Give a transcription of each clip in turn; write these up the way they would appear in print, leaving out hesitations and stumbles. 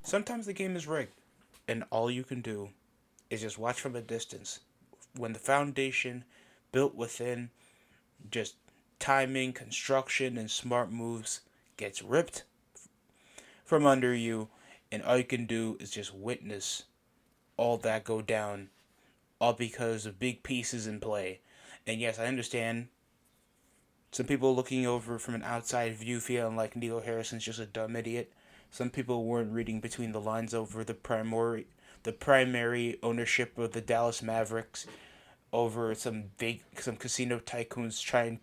Sometimes the game is rigged, and all you can do is just watch from a distance. When the foundation built within just timing, construction, and smart moves gets ripped from under you, and all you can do is just witness all that go down, all because of big pieces in play. And yes, I understand some people looking over from an outside view feeling like Nico Harrison's just a dumb idiot. Some people weren't reading between the lines over the primary ownership of the Dallas Mavericks over some casino tycoons trying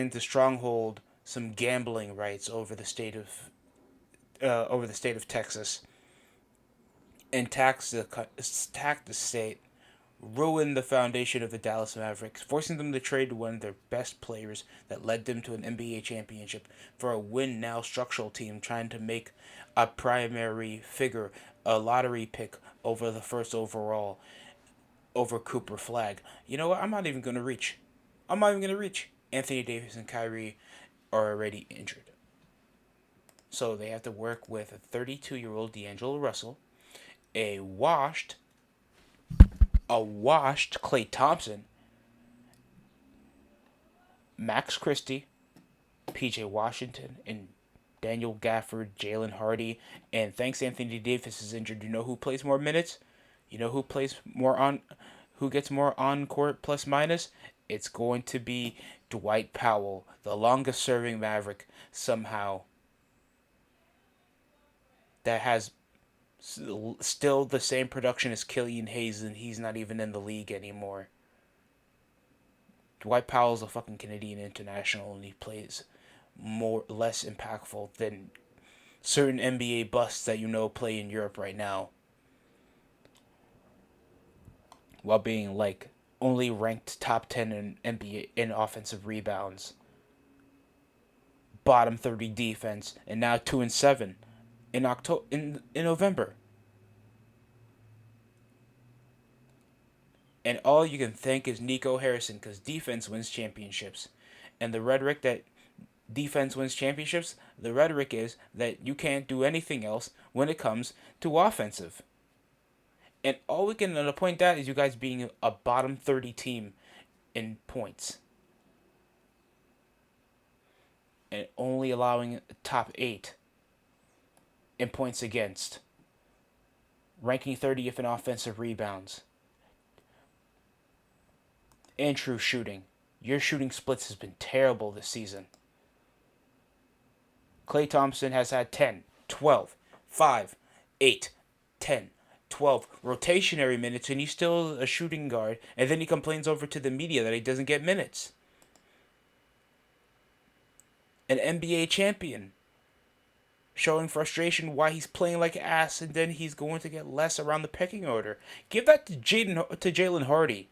to stronghold some gambling rights over the state of Texas and tax the state, ruin the foundation of the Dallas Mavericks, forcing them to trade one of their best players that led them to an NBA championship for a win now structural team trying to make a primary figure, a lottery pick over the first overall over Cooper Flag. You know what? I'm not even going to reach. I'm not even going to reach. Anthony Davis and Kyrie are already injured. So they have to work with a 32-year-old D'Angelo Russell, a washed Klay Thompson, Max Christie, PJ Washington, and Daniel Gafford, Jalen Hardy, and thanks Anthony Davis is injured. You know who plays more minutes? You know who gets more on court plus minus? It's going to be Dwight Powell, the longest serving Maverick somehow that has still the same production as Killian Hayes, and he's not even in the league anymore. Dwight Powell's a fucking Canadian international, and he plays less impactful than certain NBA busts that play in Europe right now, while being like only ranked top 10 in NBA in offensive rebounds, bottom 30 defense, and now 2-7 in November. And all you can thank is Nico Harrison because defense wins championships. And the rhetoric that defense wins championships, the rhetoric is that you can't do anything else when it comes to offensive. And all we can point out is you guys being a bottom 30 team in points. And only allowing top 8 in points against. Ranking 30th in offensive rebounds. And true shooting. Your shooting splits has been terrible this season. Klay Thompson has had 10, 12, 5, 8, 10, 12 rotationary minutes, and he's still a shooting guard, and then he complains over to the media that he doesn't get minutes. An NBA champion showing frustration why he's playing like ass, and then he's going to get less around the pecking order. Give that to Jalen Hardy.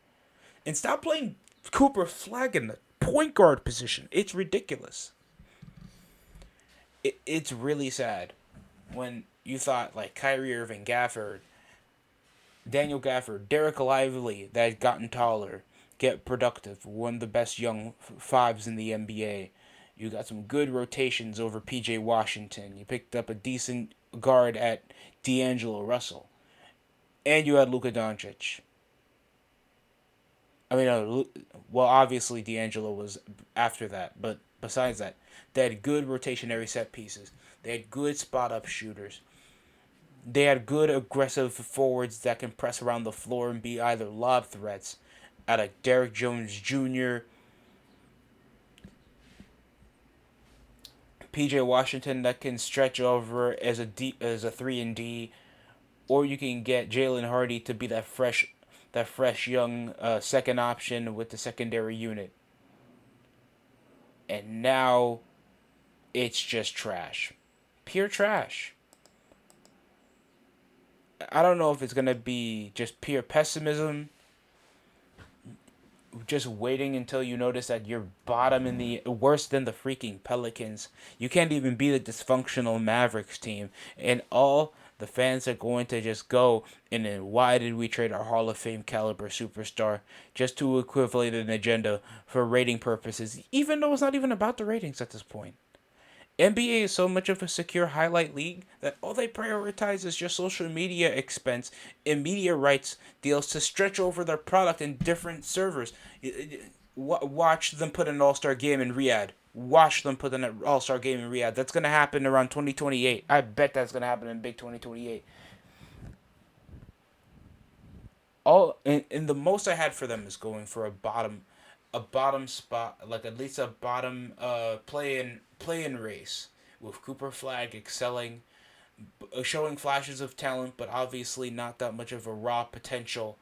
And stop playing Cooper Flag in the point guard position. It's ridiculous. It's really sad when you thought like Kyrie Irving, Daniel Gafford, Derek Lively that had gotten taller, get productive, one of the best young fives in the NBA. You got some good rotations over PJ Washington. You picked up a decent guard at D'Angelo Russell. And you had Luka Doncic. I mean, well, obviously D'Angelo was after that, but besides that, they had good rotationary set pieces. They had good spot up shooters. They had good aggressive forwards that can press around the floor and be either lob threats, out of Derrick Jones Jr., PJ Washington that can stretch over as a 3 and D, or you can get Jalen Hardy to be that fresh young second option with the secondary unit. And now it's just trash. Pure trash. I don't know if it's going to be just pure pessimism, just waiting until you notice that you're bottom in the worse than the freaking Pelicans. You can't even be the dysfunctional Mavericks team. And all the fans are going to just go and then why did we trade our Hall of Fame caliber superstar just to equivalent an agenda for rating purposes, even though it's not even about the ratings at this point. NBA is so much of a secure highlight league that all they prioritize is just social media expense and media rights deals to stretch over their product in different servers. Watch them put an All-Star game in Riyadh. Watch them put an All-Star game in Riyadh. That's going to happen around 2028. I bet that's going to happen in big 2028. And the most I had for them is going for a bottom spot, like at least a bottom play in race with Cooper Flag excelling, showing flashes of talent, but obviously not that much of a raw potential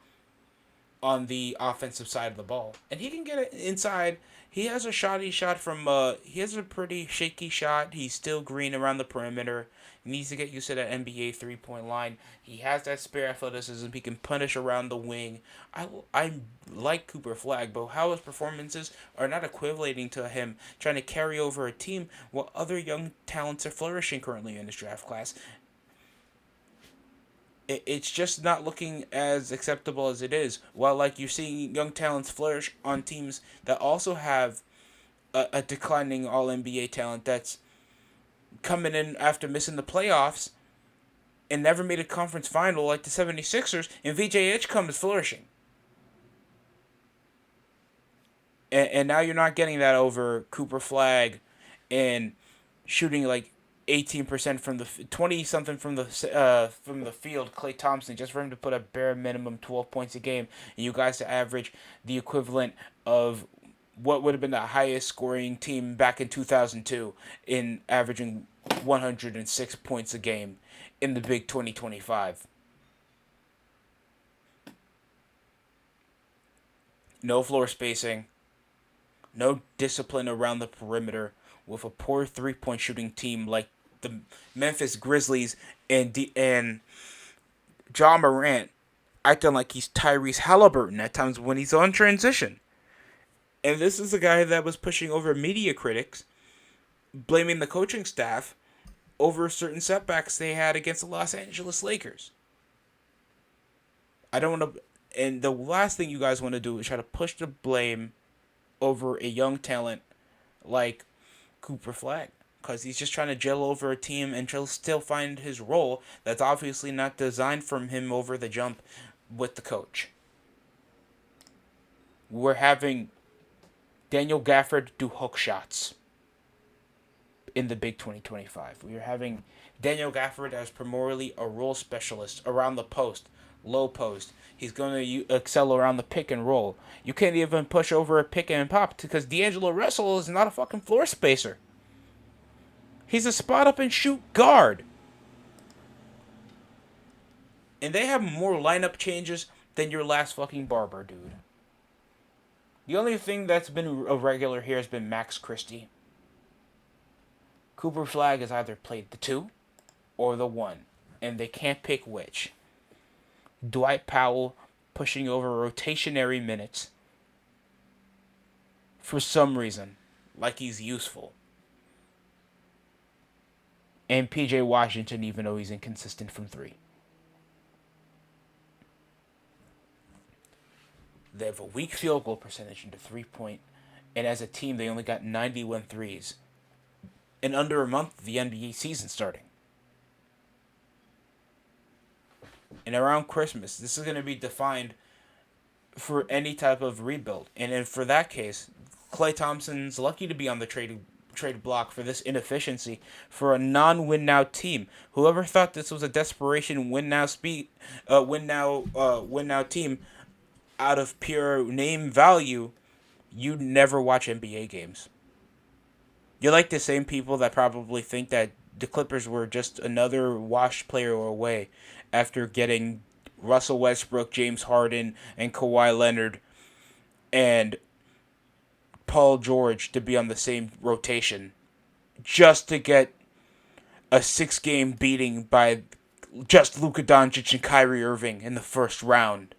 on the offensive side of the ball. And he can get it inside. He has a shoddy shot from he has a pretty shaky shot. He's still green around the perimeter. He needs to get used to that NBA 3-point line. He has that spare athleticism. He can punish around the wing. I like Cooper Flag, but how his performances are not equating to him trying to carry over a team while other young talents are flourishing currently in this draft class. It's just not looking as acceptable as it is. While like you're seeing young talents flourish on teams that also have a declining All NBA talent that's coming in after missing the playoffs and never made a conference final like the 76ers, and VJ Edgecombe is flourishing. And now you're not getting that over Cooper Flag and shooting like 18% from the 20 something from the field. Klay Thompson, just for him to put a bare minimum 12 points a game, and you guys to average the equivalent of what would have been the highest scoring team back in 2002 in averaging 106 points a game in the big 2025. No floor spacing, no discipline around the perimeter, with a poor 3-point shooting team like the Memphis Grizzlies and Ja Morant acting like he's Tyrese Halliburton at times when he's on transition. And this is a guy that was pushing over media critics, blaming the coaching staff over certain setbacks they had against the Los Angeles Lakers. I don't want to. And the last thing you guys want to do is try to push the blame over a young talent like Cooper Flag, because he's just trying to gel over a team and still find his role that's obviously not designed from him over the jump with the coach. We're having Daniel Gafford do hook shots in the big 2025. We are having Daniel Gafford as primarily a role specialist around the post, low post. He's going to excel around the pick and roll. You can't even push over a pick and pop because D'Angelo Russell is not a fucking floor spacer. He's a spot up and shoot guard. And they have more lineup changes than your last fucking barber, dude. The only thing that's been a regular here has been Max Christie. Cooper Flag has either played the 2 or the 1, and they can't pick which. Dwight Powell pushing over rotationary minutes for some reason, like he's useful. And PJ Washington, even though he's inconsistent from 3. They have a weak field goal percentage into 3-point, and as a team, they only got 91 threes in under a month of the NBA season starting. And around Christmas, this is going to be defined for any type of rebuild. And then for that case, Klay Thompson's lucky to be on the trade block for this inefficiency for a non-win now team. Whoever thought this was a desperation win now team out of pure name value, you never watch NBA games. You're like the same people that probably think that the Clippers were just another washed player away after getting Russell Westbrook, James Harden, and Kawhi Leonard and Paul George to be on the same rotation just to get a 6-game beating by just Luka Doncic and Kyrie Irving in the first round.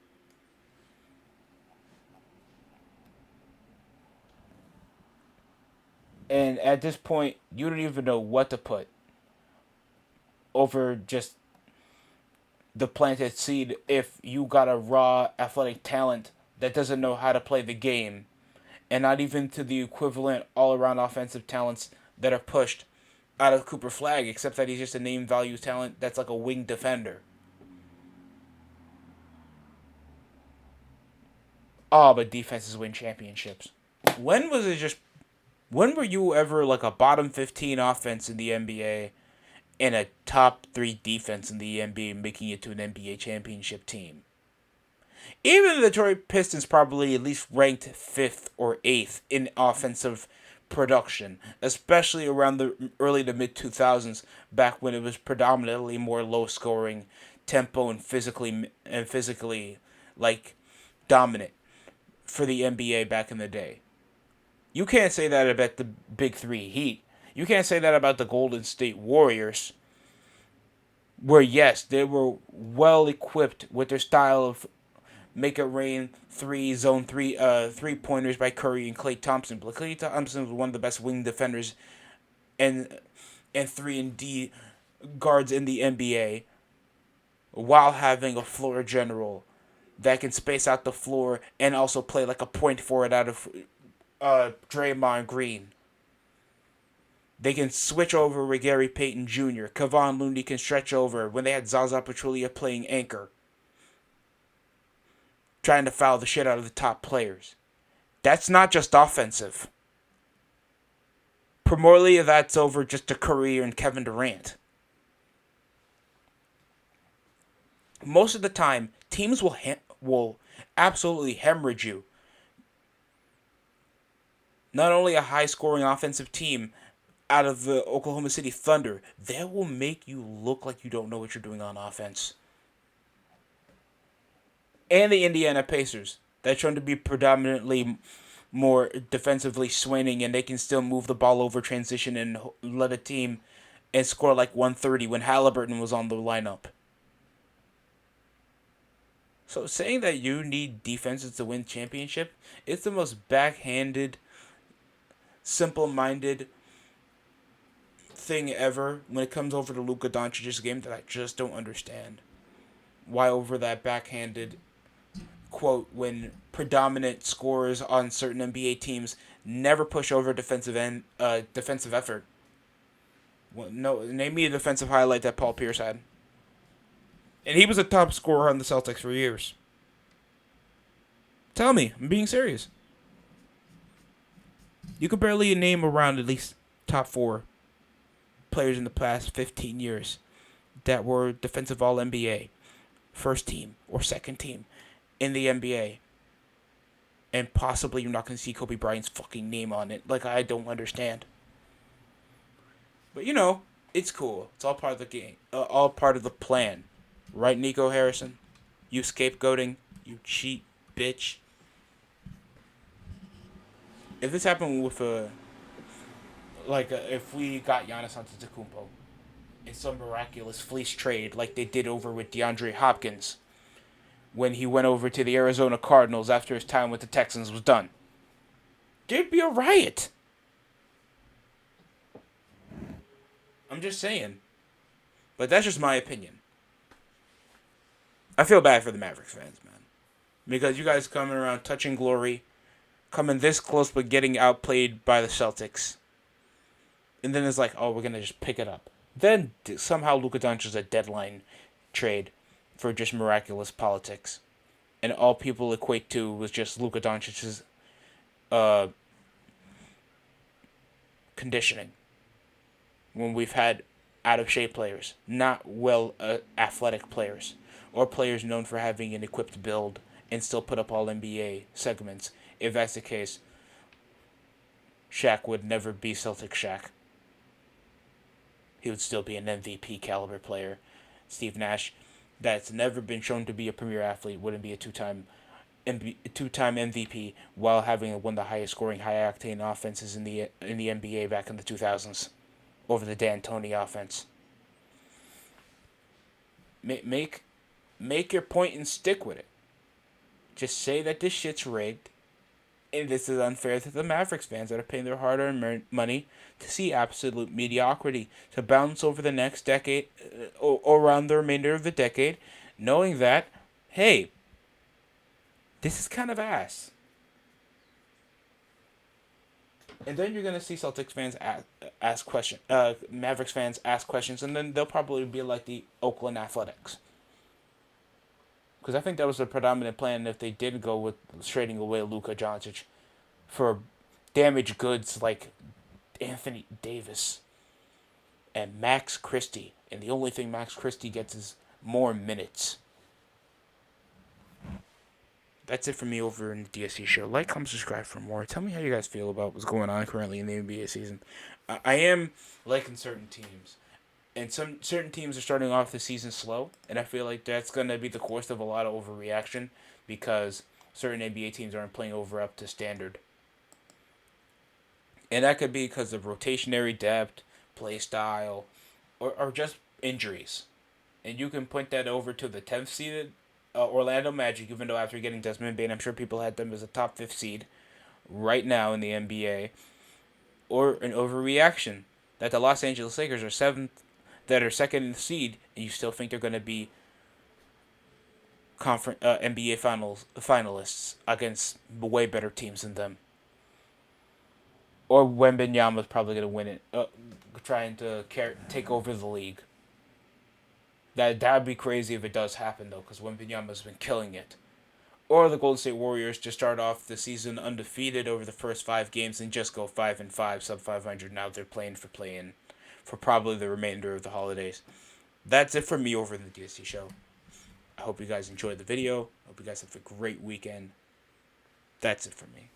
And at this point, you don't even know what to put over just the planted seed if you got a raw athletic talent that doesn't know how to play the game, and not even to the equivalent all-around offensive talents that are pushed out of Cooper Flag, except that he's just a name value talent that's like a wing defender. Oh, but defenses win championships. When was it just? When were you ever like a bottom 15 offense in the NBA and a top 3 defense in the NBA, making it to an NBA championship team? Even the Detroit Pistons probably at least ranked 5th or 8th in offensive production, especially around the early to mid 2000s, back when it was predominantly more low scoring, tempo and physically like dominant for the NBA back in the day. You can't say that about the Big Three Heat. You can't say that about the Golden State Warriors, where yes, they were well equipped with their style of make it rain three pointers by Curry and Klay Thompson. But Klay Thompson was one of the best wing defenders and 3 and D guards in the NBA, while having a floor general that can space out the floor and also play like a point forward out of Draymond Green. They can switch over with Gary Payton Jr. Kevon Looney can stretch over when they had Zaza Pachulia playing anchor, trying to foul the shit out of the top players. That's not just offensive. Primarily, that's over just to Curry and Kevin Durant. Most of the time, teams will absolutely hemorrhage you. Not only a high-scoring offensive team out of the Oklahoma City Thunder, they will make you look like you don't know what you're doing on offense. And the Indiana Pacers, that's shown to be predominantly more defensively swinging, and they can still move the ball over transition and let a team and score like 130 when Halliburton was on the lineup. So saying that you need defenses to win championship, it's the most backhanded, simple-minded thing ever when it comes over to Luka Doncic's game that I just don't understand. Why over that backhanded quote when predominant scorers on certain NBA teams never push over defensive effort. Well, no, name me a defensive highlight that Paul Pierce had. And he was a top scorer on the Celtics for years. Tell me, I'm being serious. You could barely name around at least top 4 players in the past 15 years that were defensive All NBA, first team or second team in the NBA. And possibly you're not going to see Kobe Bryant's fucking name on it. Like, I don't understand. But it's cool. It's all part of the game. All part of the plan. Right, Nico Harrison? You scapegoating, you cheat bitch. If this happened with if we got Giannis Antetokounmpo in some miraculous fleece trade like they did over with DeAndre Hopkins when he went over to the Arizona Cardinals after his time with the Texans was done, there'd be a riot. I'm just saying. But that's just my opinion. I feel bad for the Mavericks fans, man. Because you guys coming around touching glory, coming this close but getting outplayed by the Celtics. And then it's like, oh, we're going to just pick it up. Then somehow Luka Doncic's a deadline trade for just miraculous politics. And all people equate to was just Luka Doncic's conditioning. When we've had out-of-shape players, not well athletic players, or players known for having an equipped build and still put up all NBA segments. If that's the case, Shaq would never be Celtic Shaq. He would still be an MVP caliber player. Steve Nash, that's never been shown to be a premier athlete, wouldn't be a two-time MVP while having one of the highest scoring, high-octane offenses in the NBA back in the 2000s over the D'Antoni offense. Make your point and stick with it. Just say that this shit's rigged, and this is unfair to the Mavericks fans that are paying their hard-earned money to see absolute mediocrity, to bounce over the next decade, or around the remainder of the decade, knowing that, hey, this is kind of ass. And then you're gonna see Celtics fans ask questions, Mavericks fans ask questions, and then they'll probably be like the Oakland Athletics, because I think that was the predominant plan if they did go with trading away Luka Doncic for damaged goods like Anthony Davis and Max Christie, and the only thing Max Christie gets is more minutes. That's it for me over in the DSC show. Like, comment, subscribe for more. Tell me how you guys feel about what's going on currently in the NBA season. I am liking certain teams, and some certain teams are starting off the season slow, and I feel like that's gonna be the course of a lot of overreaction because certain NBA teams aren't playing over up to standard, and that could be because of rotationary depth, play style, or just injuries. And you can point that over to the 10th seeded Orlando Magic, even though after getting Desmond Bain, I'm sure people had them as a top 5th seed right now in the NBA, or an overreaction that the Los Angeles Lakers are 7th, that are second in the seed, and you still think they're going to be NBA finalists against way better teams than them. Or Wembanyama's probably going to win it, trying to take over the league. That'd be crazy if it does happen though, because Wembanyama's been killing it. Or the Golden State Warriors to start off the season undefeated over the first 5 games and just go 5-5, sub 500. Now they're playing for play-in for probably the remainder of the holidays. That's it for me over in the DSC show. I hope you guys enjoyed the video. I hope you guys have a great weekend. That's it for me.